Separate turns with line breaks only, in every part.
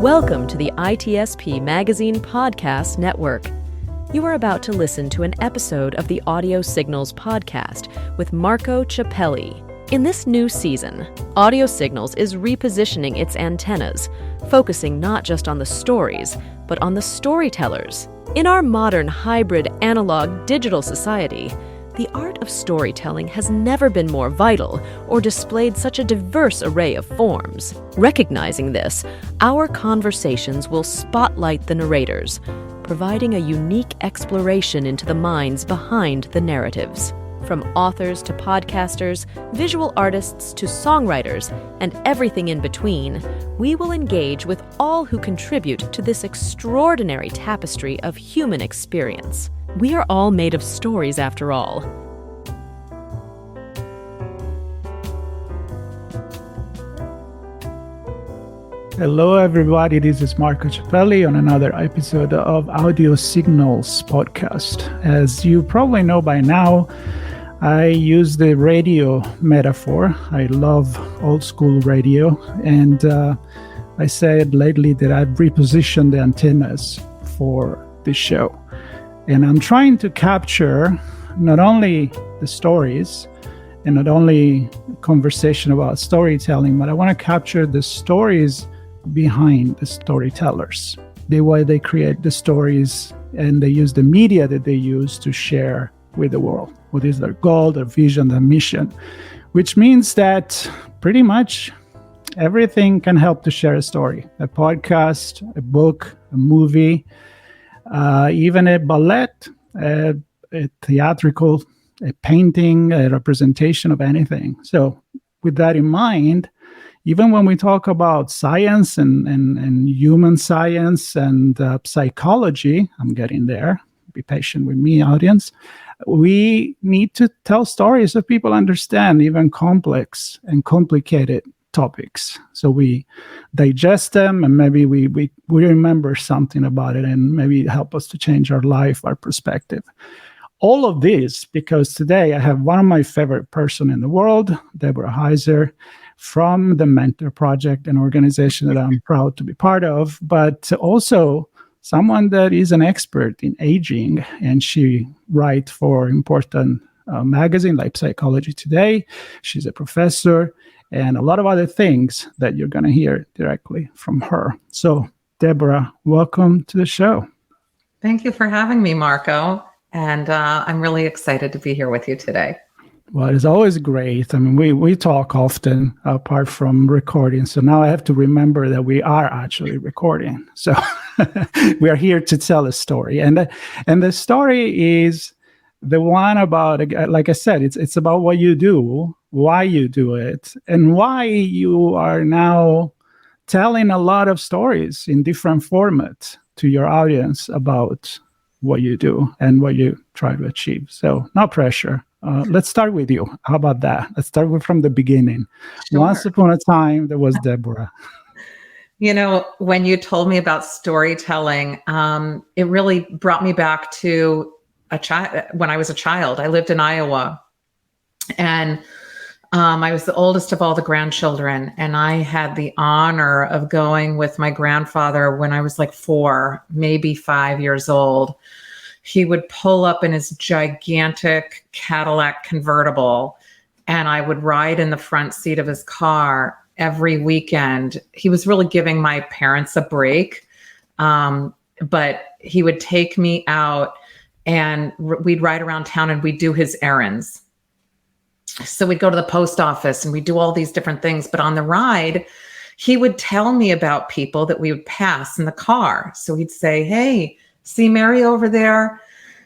Welcome to the ITSP Magazine Podcast Network. You are about to listen to an episode of the Audio Signals podcast with Marco Ciappelli. In this new season, Audio Signals is repositioning its antennas, focusing not just on the stories, but on the storytellers. In our modern hybrid analog-digital society, the art of storytelling has never been more vital or displayed such a diverse array of forms. Recognizing this, our conversations will spotlight the narrators, providing a unique exploration into the minds behind the narratives. From authors to podcasters, visual artists to songwriters, and everything in between, we will engage with all who contribute to this extraordinary tapestry of human experience. We are all made of stories after all.
Hello everybody, this is Marco Ciappelli on another episode of Audio Signals podcast. As you probably know by now, I use the radio metaphor. I love old school radio, and I said lately that I've repositioned the antennas for this show. And I'm trying to capture not only the stories and not only conversation about storytelling, but I want to capture the stories behind the storytellers, the way they create the stories, and they use the media that they use to share with the world. What is their goal, their vision, their mission, which means that pretty much everything can help to share a story. A podcast, a book, a movie, even a ballet, a theatrical, a painting, a representation of anything. So with that in mind, even when we talk about science and human science and psychology, I'm getting there, be patient with me, audience, we need to tell stories so people understand even complex and complicated topics. So we digest them and maybe we remember something about it and maybe help us to change our life, our perspective. All of this because today I have one of my favorite person in the world, Deborah Heiser, from the Mentor Project, an organization that I'm proud to be part of, but also someone that is an expert in aging, and she writes for important magazine like Psychology Today. She's a professor and a lot of other things that you're going to hear directly from her. So, Deborah, welcome to the show.
Thank you for having me, Marco. And I'm really excited to be here with you today.
Well, it's always great. I mean, we talk often apart from recording. So now I have to remember that we are actually recording. So we are here to tell a story. And the story is the one about, like I said, it's about what you do, why you do it, and why you are now telling a lot of stories in different formats to your audience about what you do and what you try to achieve. So no pressure. Let's start with you. How about that? Let's start from the beginning.
Sure.
Once upon a time, there was Deborah.
You know, when you told me about storytelling, it really brought me back to when I was a child. I lived in Iowa, and I was the oldest of all the grandchildren, and I had the honor of going with my grandfather when I was like 4, maybe 5 years old. He would pull up in his gigantic Cadillac convertible, and I would ride in the front seat of his car every weekend. He was really giving my parents a break, but he would take me out, and we'd ride around town and we'd do his errands. So we'd go to the post office and we'd do all these different things. But on the ride, he would tell me about people that we would pass in the car. So he'd say, "Hey, see Mary over there?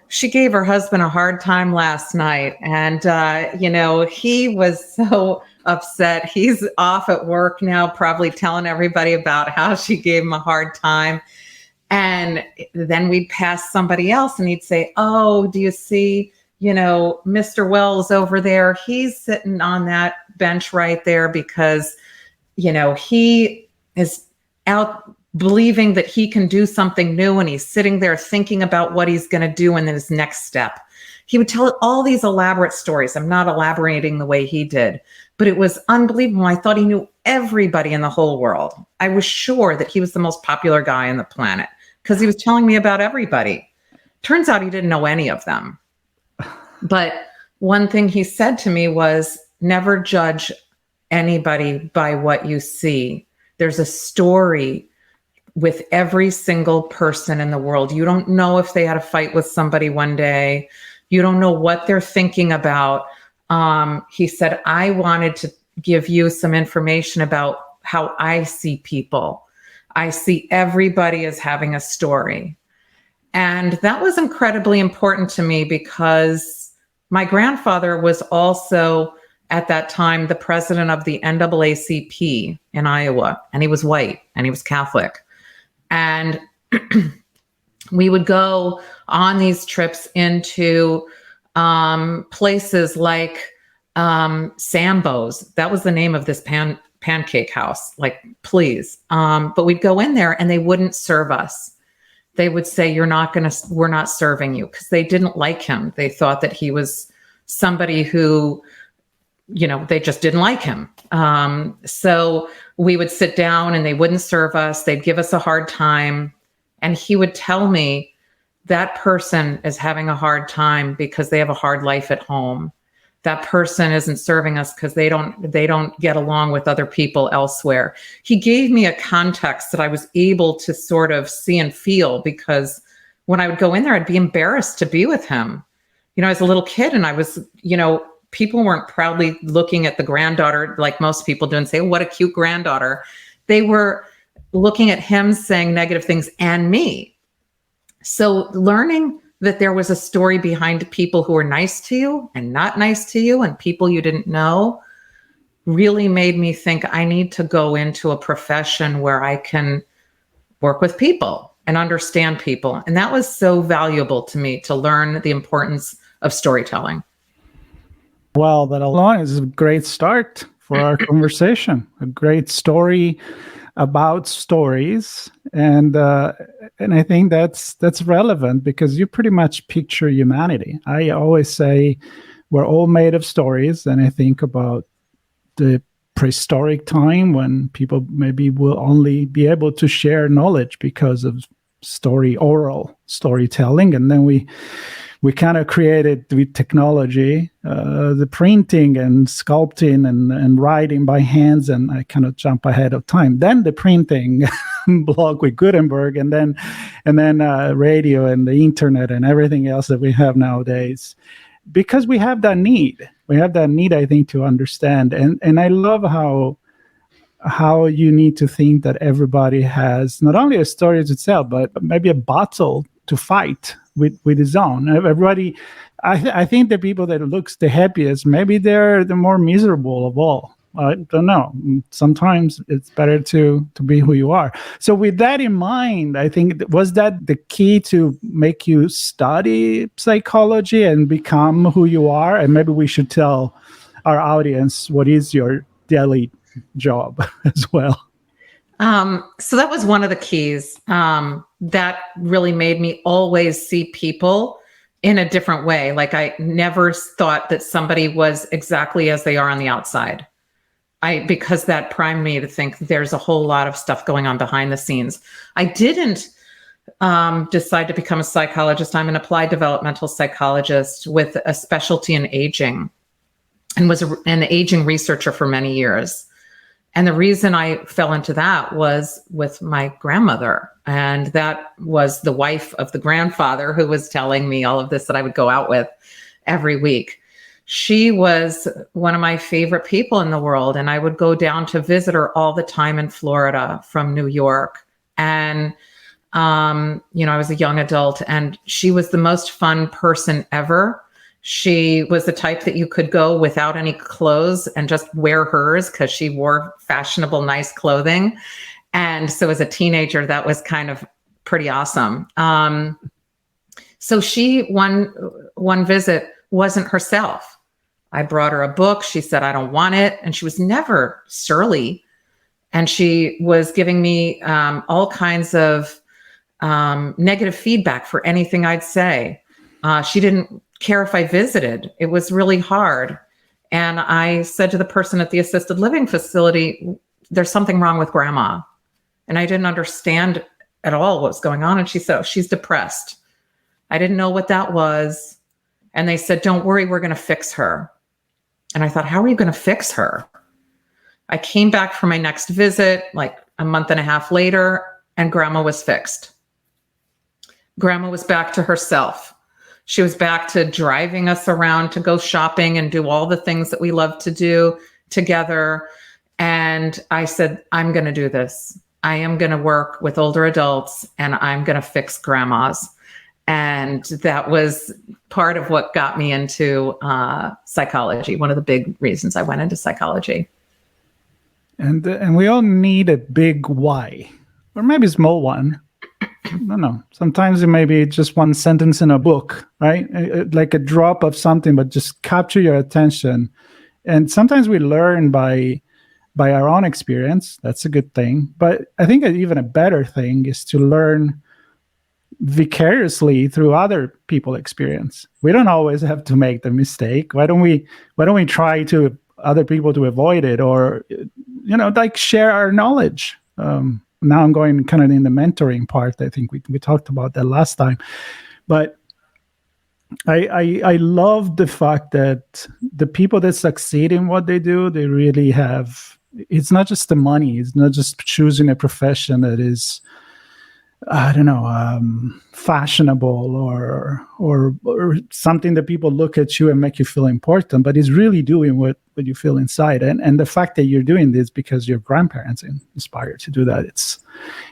She gave her husband a hard time last night." And, he was so upset. He's off at work now, probably telling everybody about how she gave him a hard time. And then we'd pass somebody else and he'd say, "Oh, do you see, Mr. Wells over there? He's sitting on that bench right there because, he is out believing that he can do something new, and he's sitting there thinking about what he's going to do and then his next step." He would tell all these elaborate stories. I'm not elaborating the way he did, but it was unbelievable. I thought he knew everybody in the whole world. I was sure that he was the most popular guy on the planet because he was telling me about everybody. Turns out he didn't know any of them. But one thing he said to me was, never judge anybody by what you see. There's a story with every single person in the world. You don't know if they had a fight with somebody one day. You don't know what they're thinking about. He said, I wanted to give you some information about how I see people. I see everybody as having a story. And that was incredibly important to me because my grandfather was also at that time the president of the NAACP in Iowa, and he was white and he was Catholic. And we would go on these trips into places like Sambo's. That was the name of this pancake house, like, please. But we'd go in there and they wouldn't serve us. They would say, we're not serving you, because they didn't like him. They thought that he was somebody who, they just didn't like him. So we would sit down and they wouldn't serve us. They'd give us a hard time. And he would tell me, that person is having a hard time because they have a hard life at home. That person isn't serving us because they don't get along with other people elsewhere. He gave me a context that I was able to sort of see and feel, because when I would go in there, I'd be embarrassed to be with him. As a little kid, and I was, people weren't proudly looking at the granddaughter like most people do and say, oh, what a cute granddaughter. They were looking at him saying negative things and me. So learning that there was a story behind people who were nice to you and not nice to you and people you didn't know really made me think I need to go into a profession where I can work with people and understand people. And that was so valuable to me, to learn the importance of storytelling.
Well, that alone is a great start for our conversation. A great story about stories, and I think that's relevant because you pretty much picture humanity. I always say we're all made of stories, and I think about the prehistoric time when people maybe will only be able to share knowledge because of oral storytelling, and then we kind of created with technology, the printing and sculpting and writing by hands, and I kind of jump ahead of time. Then the printing block with Gutenberg, and then radio and the internet and everything else that we have nowadays, because we have that need. We have that need, I think, to understand. And I love how you need to think that everybody has not only a story to tell, but maybe a battle to fight with his own. Everybody, I think the people that looks the happiest, maybe they're the more miserable of all. I don't know. Sometimes it's better to be who you are. So with that in mind, I think, was that the key to make you study psychology and become who you are? And maybe we should tell our audience what is your daily job as well.
So that was one of the keys that really made me always see people in a different way. Like, I never thought that somebody was exactly as they are on the outside. Because that primed me to think there's a whole lot of stuff going on behind the scenes. I didn't decide to become a psychologist. I'm an applied developmental psychologist with a specialty in aging, and was an aging researcher for many years. And the reason I fell into that was with my grandmother. And that was the wife of the grandfather who was telling me all of this that I would go out with every week. She was one of my favorite people in the world. And I would go down to visit her all the time in Florida from New York. And, I was a young adult, and she was the most fun person ever. She was the type that you could go without any clothes and just wear hers because she wore fashionable, nice clothing. And so as a teenager, that was kind of pretty awesome. So she, one visit, wasn't herself. I brought her a book. She said, I don't want it. And she was never surly. And she was giving me all kinds of negative feedback for anything I'd say. She didn't care if I visited. It was really hard. And I said to the person at the assisted living facility, there's something wrong with grandma. And I didn't understand at all what was going on. And she said, oh, she's depressed. I didn't know what that was. And they said, don't worry, we're going to fix her. And I thought, how are you going to fix her? I came back for my next visit, like a month and a half later, and grandma was fixed. Grandma was back to herself. She was back to driving us around to go shopping and do all the things that we love to do together. And I said, I'm going to do this. I am going to work with older adults and I'm going to fix grandmas. And that was part of what got me into psychology. One of the big reasons I went into psychology.
And we all need a big why, or maybe a small one. I don't know. Sometimes it may be just one sentence in a book, right? Like a drop of something, but just capture your attention. And sometimes we learn by our own experience. That's a good thing. But I think even a better thing is to learn vicariously through other people's experience. We don't always have to make the mistake. Why don't we try to other people to avoid it, or like share our knowledge? Now I'm going kind of in the mentoring part. I think we talked about that last time, but I love the fact that the people that succeed in what they do, they really have. It's not just the money. It's not just choosing a profession that is, I don't know, fashionable or something that people look at you and make you feel important, but it's really doing what you feel inside. And the fact that you're doing this because your grandparents inspired to do that,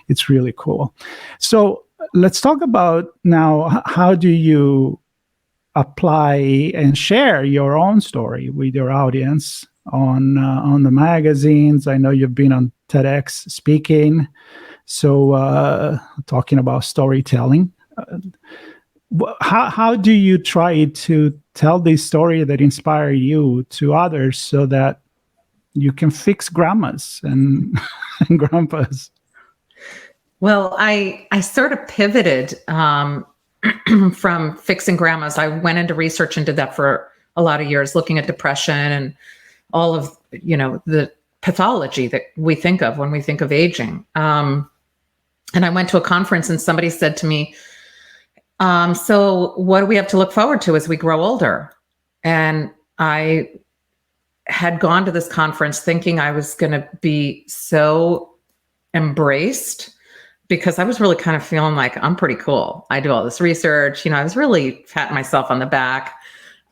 it's really cool. So let's talk about now, how do you apply and share your own story with your audience on the magazines? I know you've been on TEDx speaking. So talking about storytelling, how do you try to tell this story that inspire you to others so that you can fix grandmas and grandpas?
Well, I sort of pivoted from fixing grandmas. I went into research and did that for a lot of years, looking at depression and all of the pathology that we think of when we think of aging. And I went to a conference and somebody said to me, so what do we have to look forward to as we grow older? And I had gone to this conference thinking I was going to be so embraced, because I was really kind of feeling like I'm pretty cool. I do all this research. I was really patting myself on the back,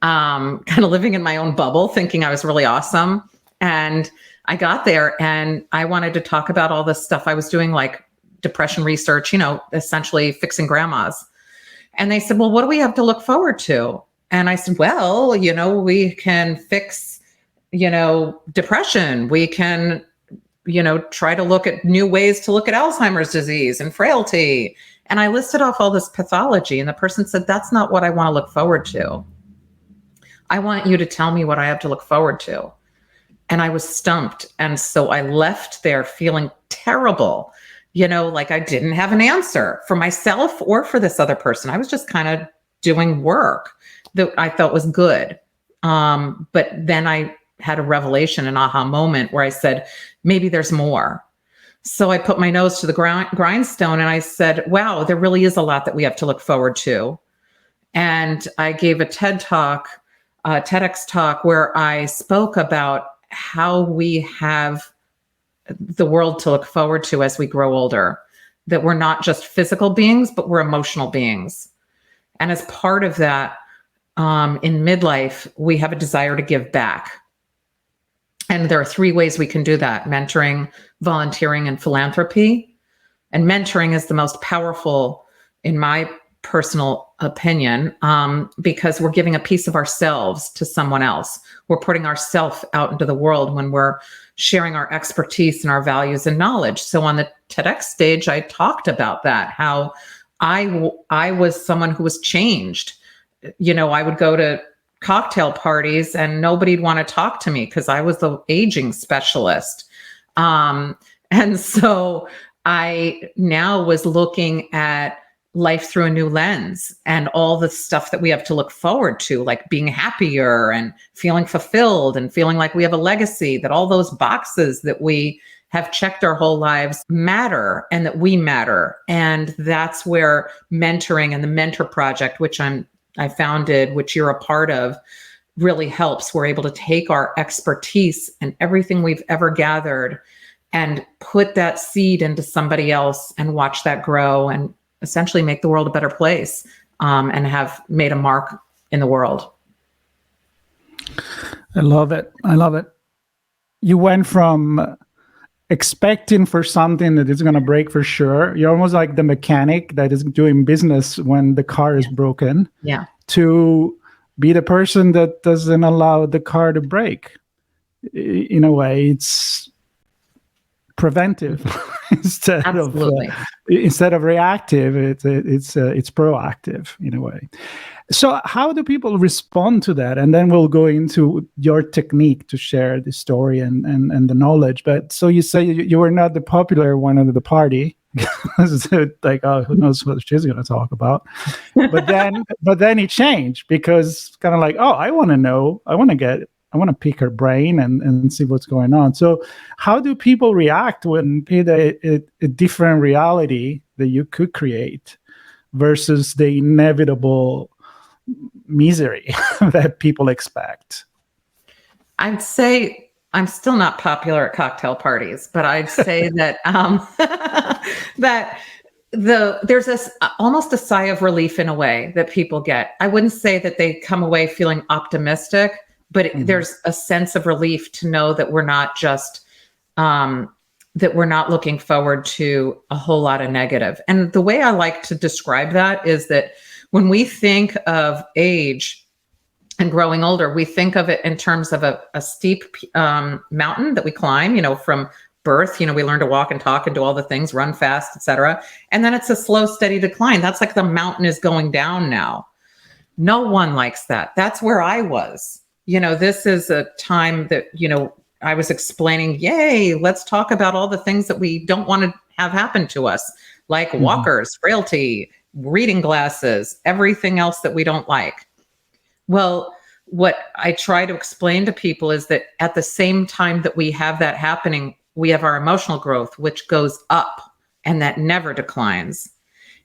kind of living in my own bubble, thinking I was really awesome. And I got there and I wanted to talk about all this stuff I was doing, like depression research, essentially fixing grandmas. And they said, well, what do we have to look forward to? And I said, well, we can fix, depression. We can, try to look at new ways to look at Alzheimer's disease and frailty. And I listed off all this pathology, and the person said, that's not what I want to look forward to. I want you to tell me what I have to look forward to. And I was stumped. And so I left there feeling terrible, like I didn't have an answer for myself or for this other person. I was just kind of doing work that I felt was good. But then I had a revelation, an aha moment where I said, maybe there's more. So I put my nose to the grindstone and I said, wow, there really is a lot that we have to look forward to. And I gave a TEDx talk where I spoke about how we have the world to look forward to as we grow older, that we're not just physical beings, but we're emotional beings. And as part of that, in midlife, we have a desire to give back. And there are 3 ways we can do that: mentoring, volunteering, and philanthropy. And mentoring is the most powerful, in my personal opinion, because we're giving a piece of ourselves to someone else. We're putting ourselves out into the world when we're sharing our expertise and our values and knowledge. So on the TEDx stage, I talked about that, how I was someone who was changed. I would go to cocktail parties and nobody'd want to talk to me because I was the aging specialist. And so I now was looking at life through a new lens and all the stuff that we have to look forward to, like being happier and feeling fulfilled and feeling like we have a legacy, that all those boxes that we have checked our whole lives matter and that we matter. And that's where mentoring and the Mentor Project, which I founded, which you're a part of, really helps. We're able to take our expertise and everything we've ever gathered and put that seed into somebody else and watch that grow and essentially make the world a better place, and have made a mark in the world.
I love it. I love it. You went from expecting for something that is going to break for sure. You're almost like the mechanic that is doing business when the car is broken.
Yeah.
To be the person that doesn't allow the car to break. In a way, it's preventive instead of reactive. It's proactive in a way. So how do people respond to that? And then we'll go into your technique to share the story and the knowledge. But so you say you were not the popular one at the party. So like, oh, who knows what she's going to talk about? But then it changed, because kind of like, oh, I want to know. I want to pick her brain and see what's going on. So how do people react when a different reality that you could create versus the inevitable misery that people expect? I'd
say I'm still not popular at cocktail parties, but I'd say that that there's almost a sigh of relief in a way that people get. I wouldn't say that they come away feeling optimistic, but there's a sense of relief to know that we're not just that we're not looking forward to a whole lot of negative. And the way I like to describe that is that when we think of age and growing older, we think of it in terms of a steep mountain that we climb, from birth. We learn to walk and talk and do all the things, run fast, etc. And then it's a slow, steady decline. That's like the mountain is going down now. No one likes that. That's where I was. This is a time that, I was explaining, yay, let's talk about all the things that we don't want to have happen to us, like walkers, frailty, reading glasses, everything else that we don't like. Well, what I try to explain to people is that at the same time that we have that happening, we have our emotional growth, which goes up, and that never declines.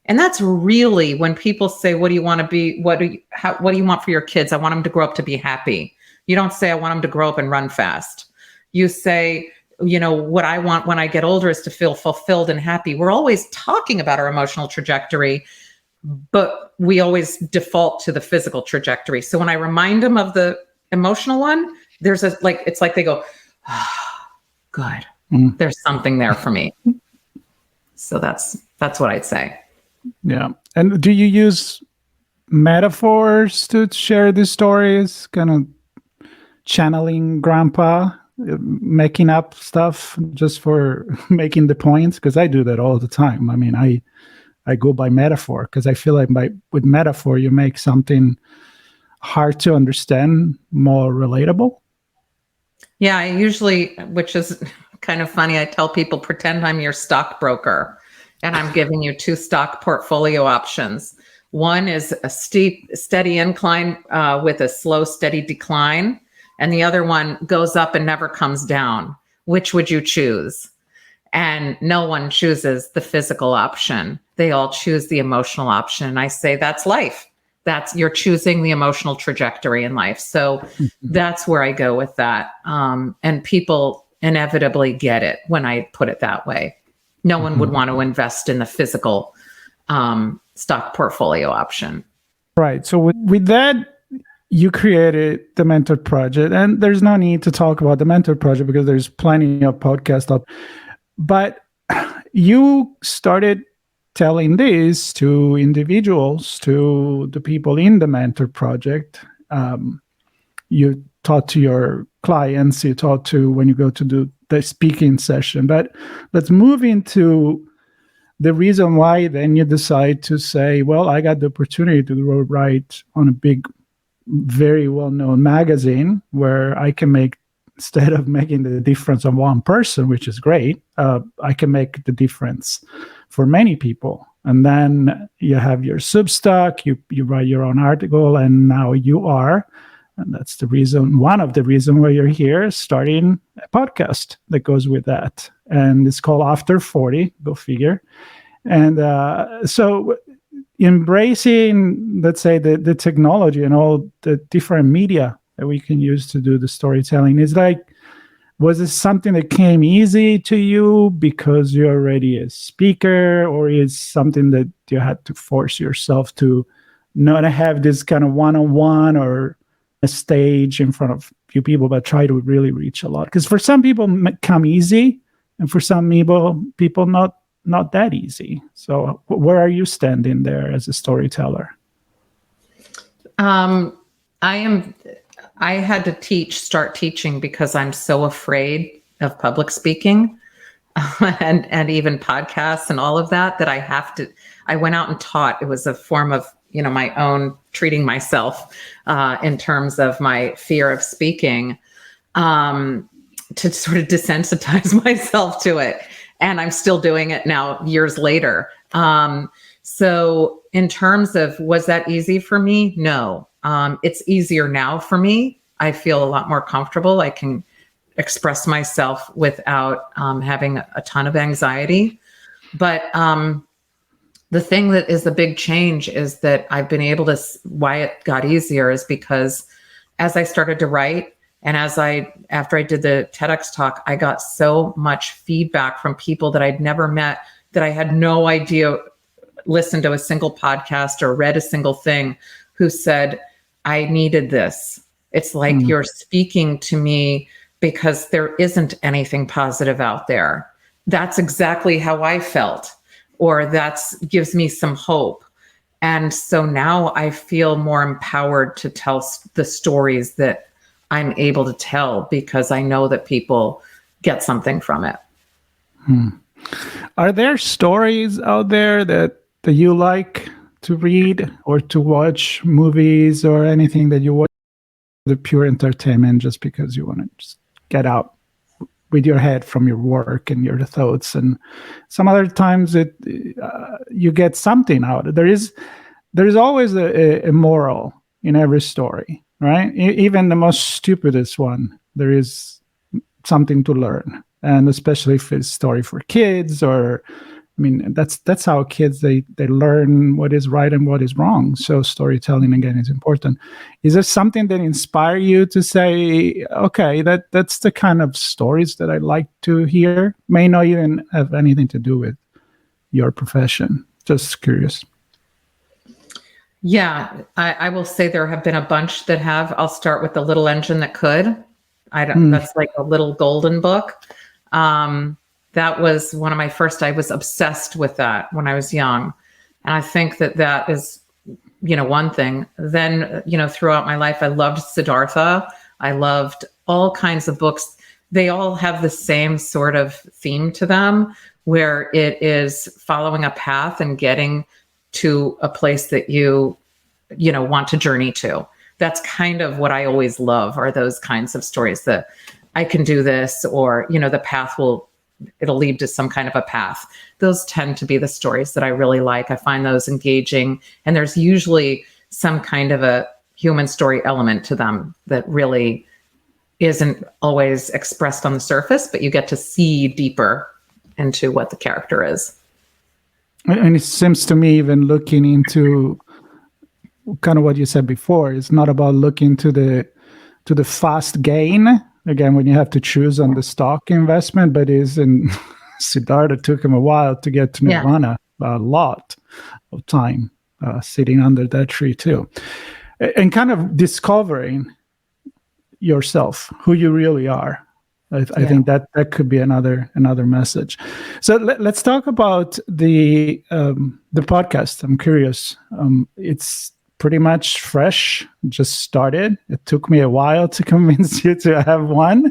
And that's really when people say, what do you want to be? What do you want for your kids? I want them to grow up to be happy. You don't say, I want them to grow up and run fast. You say, what I want when I get older is to feel fulfilled and happy. We're always talking about our emotional trajectory, but we always default to the physical trajectory. So when I remind them of the emotional one, it's like they go, oh, good. There's something there for me. So that's what I'd say.
Yeah. And do you use metaphors to share these stories? Kind of channeling grandpa, making up stuff just for making the points? Because I do that all the time. I mean, I go by metaphor because I feel like with metaphor, you make something hard to understand more relatable.
Yeah, I usually, which is kind of funny, I tell people, pretend I'm your stockbroker and I'm giving you 2 stock portfolio options. One is a steep, steady incline with a slow, steady decline. And the other one goes up and never comes down. Which would you choose? And no one chooses the physical option. They all choose the emotional option. And I say, that's life. You're choosing the emotional trajectory in life. So that's where I go with that. And people inevitably get it when I put it that way. No one would want to invest in the physical stock portfolio option.
Right. So with that, you created the Mentor Project, and there's no need to talk about the Mentor Project because there's plenty of podcasts up. But you started telling this to individuals, to the people in the Mentor Project. You taught to your clients, you taught to when you go to do the speaking session. But let's move into the reason why then you decide to say, well, I got the opportunity to write on a big, very well-known magazine where I can make, instead of making the difference on one person, which is great, I can make the difference for many people. And then you have your Substack, you write your own article, and now you are, and that's the reason, one of the reasons why you're here, starting a podcast that goes with that. And it's called After 40, go figure. And so embracing, let's say, the technology and all the different media that we can use to do the storytelling is like, was it something that came easy to you because you're already a speaker, or is something that you had to force yourself to not have this kind of one-on-one or a stage in front of few people, but try to really reach a lot? Because for some people come easy, and for some people not that easy. So where are you standing there as a storyteller?
I had to start teaching because I'm so afraid of public speaking and even podcasts and all of that I went out and taught. It was a form of, my own treating myself in terms of my fear of speaking, to sort of desensitize myself to it. And I'm still doing it now years later. So in terms of, was that easy for me? No. It's easier now for me. I feel a lot more comfortable. I can express myself without having a ton of anxiety. But the thing that is the big change is that I've been able to, why it got easier is because as I started to write, and after I did the TEDx talk, I got so much feedback from people that I'd never met, that I had no idea, listened to a single podcast or read a single thing, who said, I needed this. It's like you're speaking to me because there isn't anything positive out there. That's exactly how I felt, or gives me some hope. And so now I feel more empowered to tell the stories that I'm able to tell, because I know that people get something from it.
Are there stories out there that you like to read or to watch, movies or anything that you watch, the pure entertainment, just because you want to just get out with your head from your work and your thoughts? And some other times you get something out. There is always a moral in every story, right? Even the most stupidest one, there is something to learn. And especially if it's a story for kids, or that's how kids they learn what is right and what is wrong. So storytelling, again, is important. Is there something that inspires you to say, okay, that's the kind of stories that I like to hear? May not even have anything to do with your profession. Just curious.
Yeah, I will say there have been a bunch that have. I'll start with The Little Engine That Could. That's like a little golden book. That was one of my first. I was obsessed with that when I was young. And I think that is, one thing. Then, throughout my life, I loved Siddhartha. I loved all kinds of books. They all have the same sort of theme to them, where it is following a path and getting to a place that you want to journey to. That's kind of what I always love, are those kinds of stories that I can do this, or, the path it'll lead to some kind of a path. Those tend to be the stories that I really like. I find those engaging, and there's usually some kind of a human story element to them that really isn't always expressed on the surface, but you get to see deeper into what the character is.
And it seems to me, even looking into kind of what you said before, it's not about looking to the fast gain. Again, when you have to choose on the stock investment, but Siddhartha took him a while to get to Nirvana, a lot of time sitting under that tree too. And kind of discovering yourself, who you really are. I think that could be another message. So let's talk about the podcast. I'm curious. It's pretty much fresh, just started. It took me a while to convince you to have one.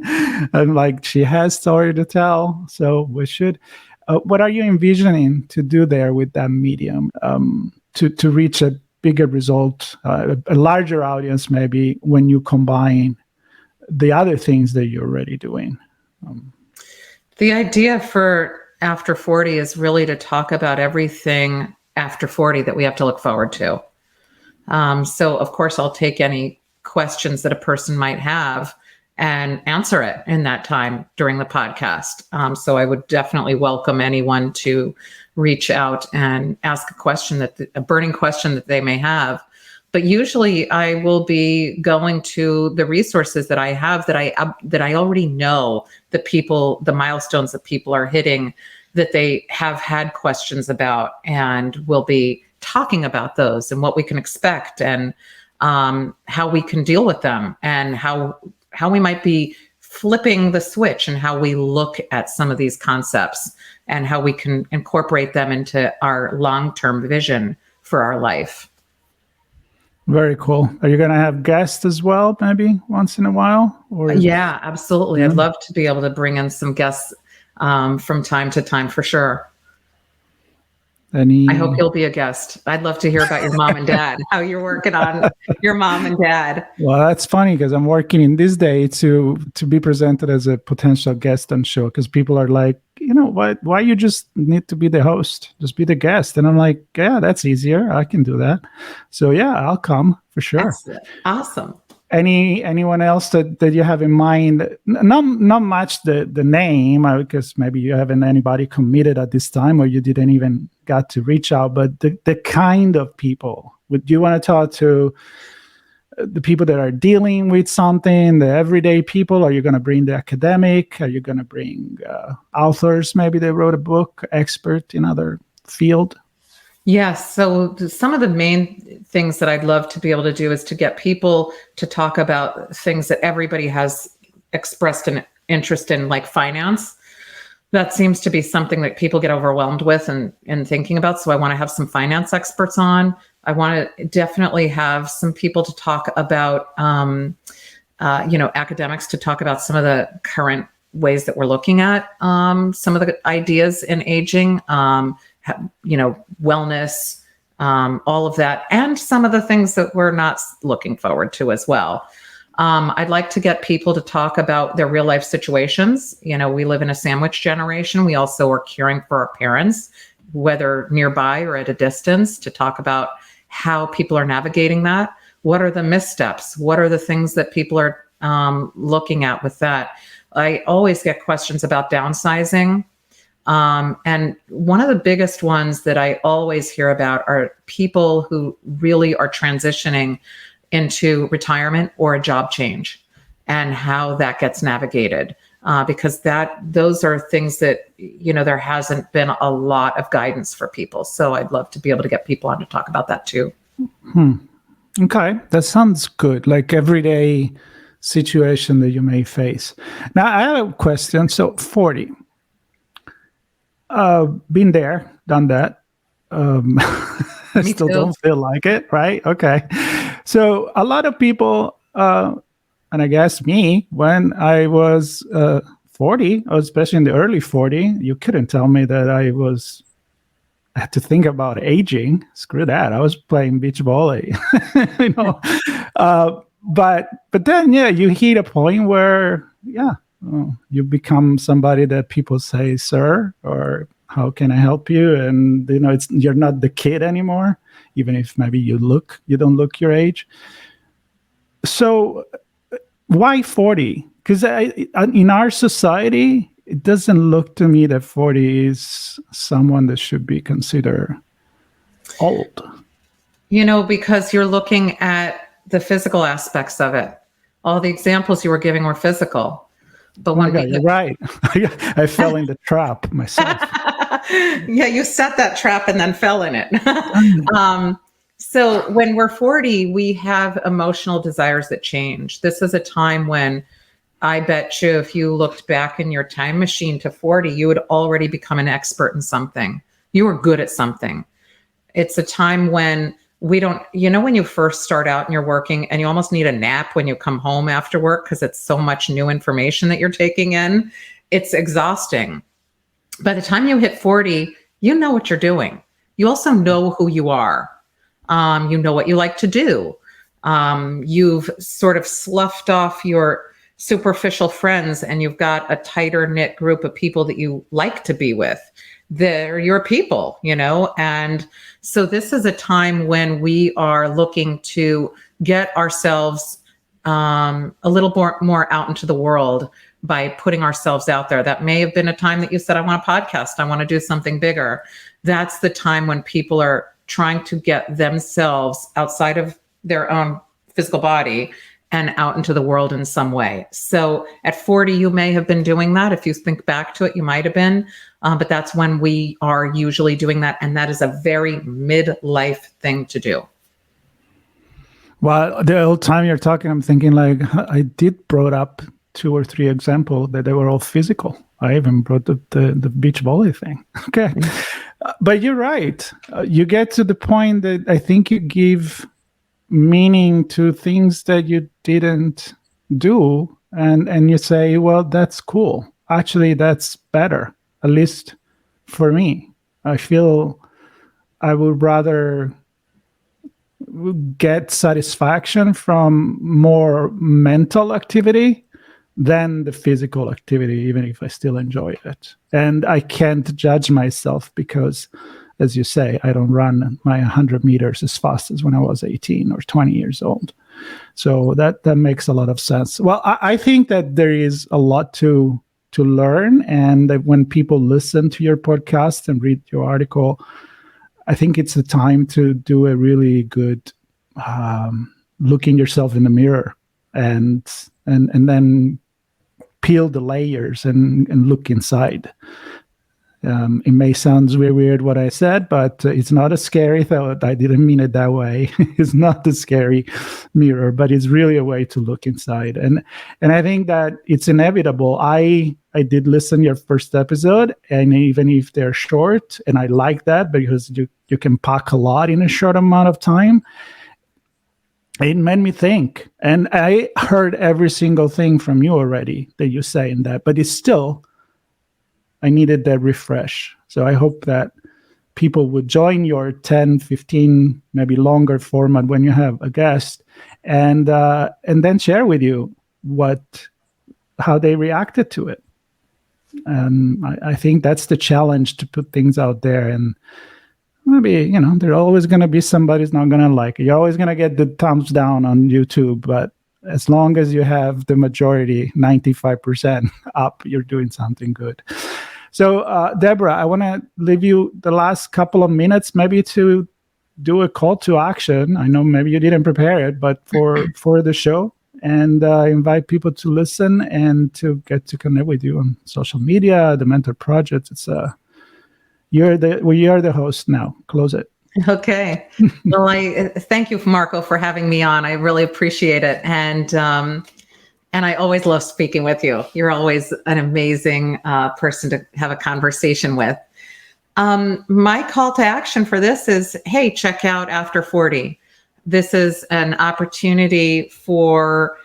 And like, she has story to tell, so we should. What are you envisioning to do there with that medium to reach a bigger result, a larger audience, maybe, when you combine the other things that you're already doing?
The idea for After 40 is really to talk about everything after 40 that we have to look forward to. So of course, I'll take any questions that a person might have and answer it in that time during the podcast. So I would definitely welcome anyone to reach out and ask a burning question that they may have. But usually I will be going to the resources that I have that I already know the milestones that people are hitting, that they have had questions about, and we'll be talking about those and what we can expect, and how we can deal with them, and how we might be flipping the switch, and how we look at some of these concepts, and how we can incorporate them into our long-term vision for our life.
Very cool. Are you going to have guests as well, maybe once in a while? Or
Yeah, absolutely. I'd love to be able to bring in some guests from time to time, for sure. I hope you'll be a guest. I'd love to hear about your mom and dad, how you're working on your mom and dad.
Well, that's funny because I'm working in this day to be presented as a potential guest on show, because people are like, you know what, why you just need to be the host, just be the guest. And I'm like, yeah, that's easier. I can do that. So yeah, I'll come for sure.
Excellent. Awesome.
Anyone else that you have in mind? Not much the name, because maybe you haven't anybody committed at this time, or you didn't even got to reach out, but the kind of people. Would you want to talk to the people that are dealing with something, the everyday people? Are you going to bring the academic? Are you going to bring authors, maybe they wrote a book, expert in other field?
Yes. So some of the main things that I'd love to be able to do is to get people to talk about things that everybody has expressed an interest in, like finance. That seems to be something that people get overwhelmed with and thinking about. So I want to have some finance experts on. I want to definitely have some people to talk about, academics, to talk about some of the current ways that we're looking at some of the ideas in aging, wellness, all of that, and some of the things that we're not looking forward to as well. I'd like to get people to talk about their real life situations. We live in a sandwich generation. We also are caring for our parents, whether nearby or at a distance, to talk about how people are navigating that. What are the missteps? What are the things that people are looking at with that? I always get questions about downsizing. And one of the biggest ones that I always hear about are people who really are transitioning into retirement or a job change, and how that gets navigated. Because those are things that, there hasn't been a lot of guidance for people. So I'd love to be able to get people on to talk about that too.
Okay. That sounds good. Like everyday situation that you may face. Now I have a question. So 40, been there, done that. I still don't feel like it, right? Okay. So a lot of people, and I guess me, when I was 40, especially in the early 40, you couldn't tell me that I had to think about aging. Screw that. I was playing beach volley, but then, you hit a point where, you become somebody that people say, sir, or how can I help you? And, you're not the kid anymore, even if maybe you don't look your age. So why 40? Because in our society, it doesn't look to me that 40 is someone that should be considered old.
Because you're looking at the physical aspects of it. All the examples you were giving were physical. But
you're right. I fell in the trap myself.
Yeah, you set that trap and then fell in it. So when we're 40, we have emotional desires that change. This is a time when I bet you if you looked back in your time machine to 40, you would already become an expert in something. You were good at something. It's a time when we don't, when you first start out and you're working and you almost need a nap when you come home after work because it's so much new information that you're taking in, it's exhausting. By the time you hit 40, you know what you're doing. You also know who you are. You know what you like to do. You've sort of sloughed off your superficial friends and you've got a tighter knit group of people that you like to be with. they're your people, and so this is a time when we are looking to get ourselves a little more out into the world by putting ourselves out there. That may have been a time that you said, I want a podcast, I want to do something bigger. That's the time when people are trying to get themselves outside of their own physical body and out into the world in some way. So at 40, you may have been doing that. If you think back to it, you might have been, but that's when we are usually doing that. And that is a very midlife thing to do.
Well, the whole time you're talking, I'm thinking like, I did brought up 2 or 3 examples that they were all physical. I even brought up the beach volley thing. Okay. But you're right. You get to the point that I think you give meaning to things that you didn't do. And you say, well, that's cool. Actually, that's better, at least for me. I feel I would rather get satisfaction from more mental activity than the physical activity, even if I still enjoy it. And I can't judge myself because, as you say, I don't run my 100 meters as fast as when I was 18 or 20 years old. So that makes a lot of sense. Well, I think that there is a lot to learn. And that when people listen to your podcast and read your article, I think it's the time to do a really good looking yourself in the mirror and then peel the layers and look inside. It may sound weird what I said, but it's not a scary thought. I didn't mean it that way. It's not the scary mirror, but it's really a way to look inside. And I think that it's inevitable. I did listen to your first episode, and even if they're short, and I like that because you can pack a lot in a short amount of time, it made me think. And I heard every single thing from you already that you say in that, but it's still, I needed that refresh. So I hope that people would join your 10, 15, maybe longer format when you have a guest, and then share with you how they reacted to it. I think that's the challenge, to put things out there. And maybe, there's always going to be somebody who's not going to like it. You're always going to get the thumbs down on YouTube, but as long as you have the majority, 95% up, you're doing something good. So, Deborah, I want to leave you the last couple of minutes, maybe to do a call to action. I know maybe you didn't prepare it, but for the show, and invite people to listen and to get to connect with you on social media, the Mentor Project. It's we are the host now. Close it.
Okay. Well, I thank you, Marco, for having me on. I really appreciate it. And I always love speaking with you. You're always an amazing person to have a conversation with. My call to action for this is, hey, check out After 40. This is an opportunity for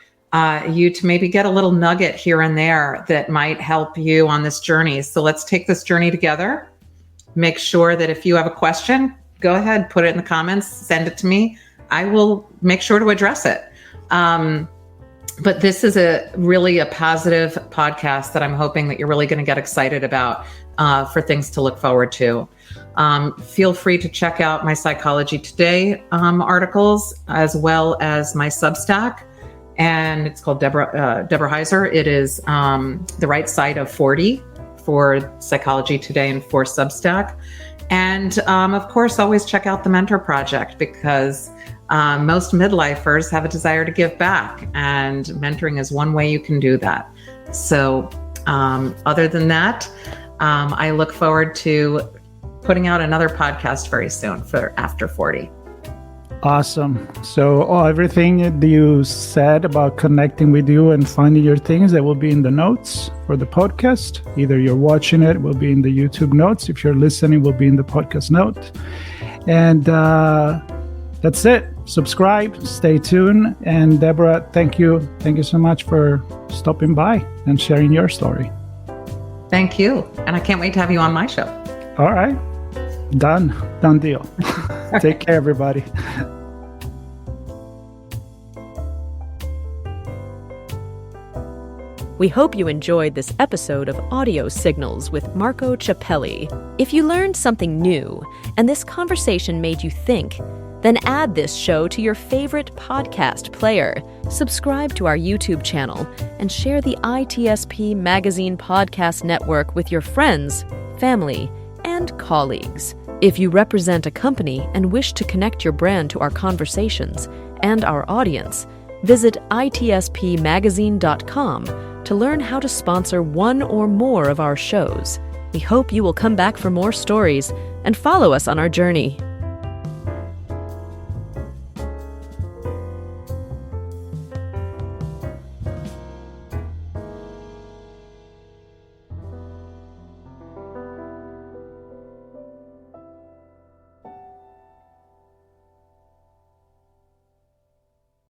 you to maybe get a little nugget here and there that might help you on this journey. So let's take this journey together. Make sure that if you have a question, go ahead, put it in the comments, send it to me. I will make sure to address it. But this is really a positive podcast that I'm hoping that you're really going to get excited about for things to look forward to. Feel free to check out my Psychology Today articles, as well as my Substack. And it's called Deborah Heiser. It is the right side of 40 for Psychology Today and for Substack. And of course, always check out the Mentor Project, because most midlifers have a desire to give back, and mentoring is one way you can do that. So other than that, I look forward to putting out another podcast very soon for After 40.
Awesome. So everything that you said about connecting with you and finding your things, that will be in the notes for the podcast. Either you're watching it will be in the YouTube notes. If you're listening, will be in the podcast note. And that's it. Subscribe, stay tuned. And Deborah, thank you. Thank you so much for stopping by and sharing your story.
Thank you. And I can't wait to have you on my show.
All right. Done deal. Take care, everybody.
We hope you enjoyed this episode of Audio Signals with Marco Ciappelli. If you learned something new and this conversation made you think, then add this show to your favorite podcast player, subscribe to our YouTube channel, and share the ITSP Magazine Podcast Network with your friends, family, and colleagues. If you represent a company and wish to connect your brand to our conversations and our audience, visit itspmagazine.com to learn how to sponsor one or more of our shows. We hope you will come back for more stories and follow us on our journey.